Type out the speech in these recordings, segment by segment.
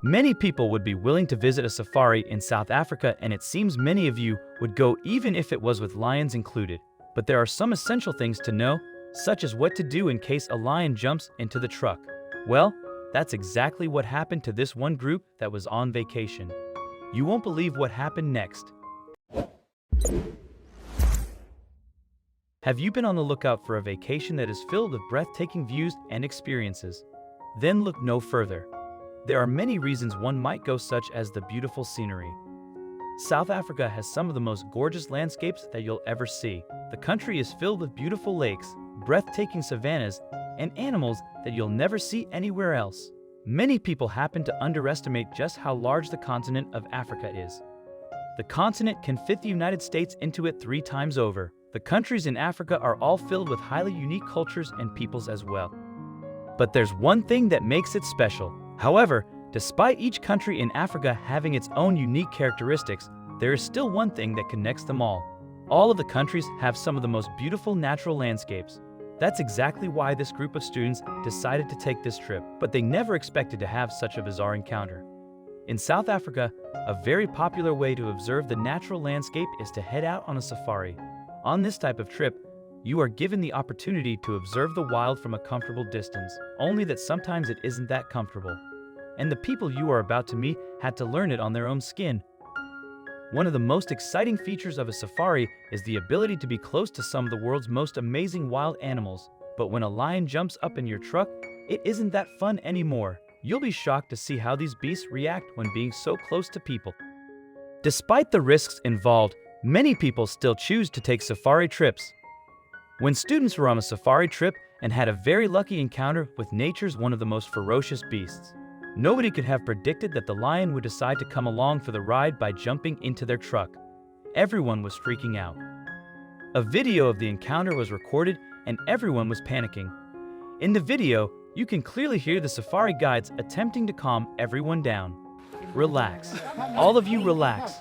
Many people would be willing to visit a safari in South Africa, and it seems many of you would go even if it was with lions included. But there are some essential things to know, such as what to do in case a lion jumps into the truck. Well, that's exactly what happened to this one group that was on vacation. You won't believe what happened next. Have you been on the lookout for a vacation that is filled with breathtaking views and experiences? Then look no further. There are many reasons one might go, such as the beautiful scenery. South Africa has some of the most gorgeous landscapes that you'll ever see. The country is filled with beautiful lakes, breathtaking savannas, and animals that you'll never see anywhere else. Many people happen to underestimate just how large the continent of Africa is. The continent can fit the United States into it 3 times over. The countries in Africa are all filled with highly unique cultures and peoples as well. But there's one thing that makes it special. However, despite each country in Africa having its own unique characteristics, there is still one thing that connects them all. All of the countries have some of the most beautiful natural landscapes. That's exactly why this group of students decided to take this trip, but they never expected to have such a bizarre encounter. In South Africa, a very popular way to observe the natural landscape is to head out on a safari. On this type of trip, you are given the opportunity to observe the wild from a comfortable distance, only that sometimes it isn't that comfortable. And the people you are about to meet had to learn it on their own skin. One of the most exciting features of a safari is the ability to be close to some of the world's most amazing wild animals. But when a lion jumps up in your truck, it isn't that fun anymore. You'll be shocked to see how these beasts react when being so close to people. Despite the risks involved, many people still choose to take safari trips. When students were on a safari trip and had a very lucky encounter with nature's one of the most ferocious beasts. Nobody could have predicted that the lion would decide to come along for the ride by jumping into their truck. Everyone was freaking out. A video of the encounter was recorded and everyone was panicking. In the video, you can clearly hear the safari guides attempting to calm everyone down. Relax. All of you relax.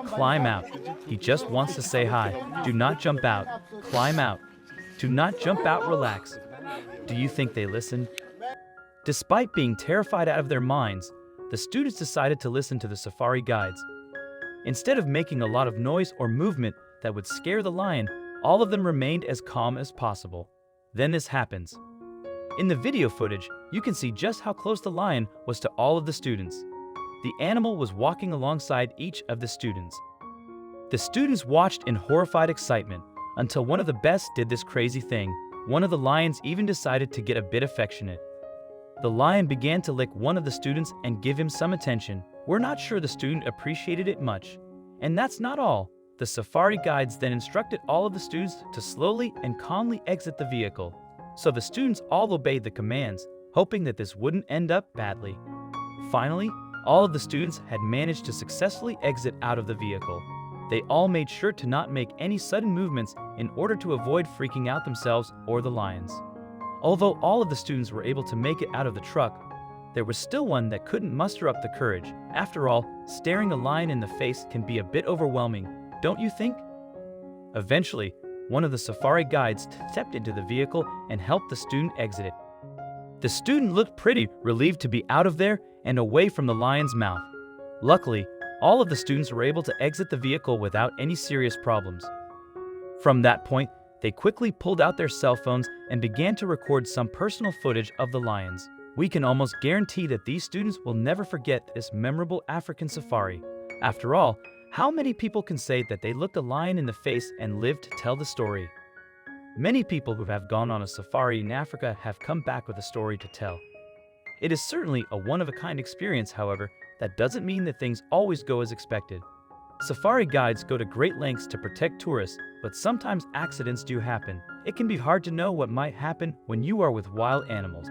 Climb out. He just wants to say hi. Do not jump out. Climb out. Do not jump out. Relax. Do you think they listened? Despite being terrified out of their minds, the students decided to listen to the safari guides. Instead of making a lot of noise or movement that would scare the lion, all of them remained as calm as possible. Then this happens. In the video footage, you can see just how close the lion was to all of the students. The animal was walking alongside each of the students. The students watched in horrified excitement until one of the best did this crazy thing. One of the lions even decided to get a bit affectionate. The lion began to lick one of the students and give him some attention. We're not sure the student appreciated it much. And that's not all. The safari guides then instructed all of the students to slowly and calmly exit the vehicle. So the students all obeyed the commands, hoping that this wouldn't end up badly. Finally, all of the students had managed to successfully exit out of the vehicle. They all made sure to not make any sudden movements in order to avoid freaking out themselves or the lions. Although all of the students were able to make it out of the truck, there was still one that couldn't muster up the courage. After all, staring a lion in the face can be a bit overwhelming, don't you think? Eventually, one of the safari guides stepped into the vehicle and helped the student exit it. The student looked pretty relieved to be out of there and away from the lion's mouth. Luckily, all of the students were able to exit the vehicle without any serious problems. From that point, they quickly pulled out their cell phones and began to record some personal footage of the lions. We can almost guarantee that these students will never forget this memorable African safari. After all, how many people can say that they looked a lion in the face and lived to tell the story? Many people who have gone on a safari in Africa have come back with a story to tell. It is certainly a one-of-a-kind experience, however, that doesn't mean that things always go as expected. Safari guides go to great lengths to protect tourists, but sometimes accidents do happen. It can be hard to know what might happen when you are with wild animals.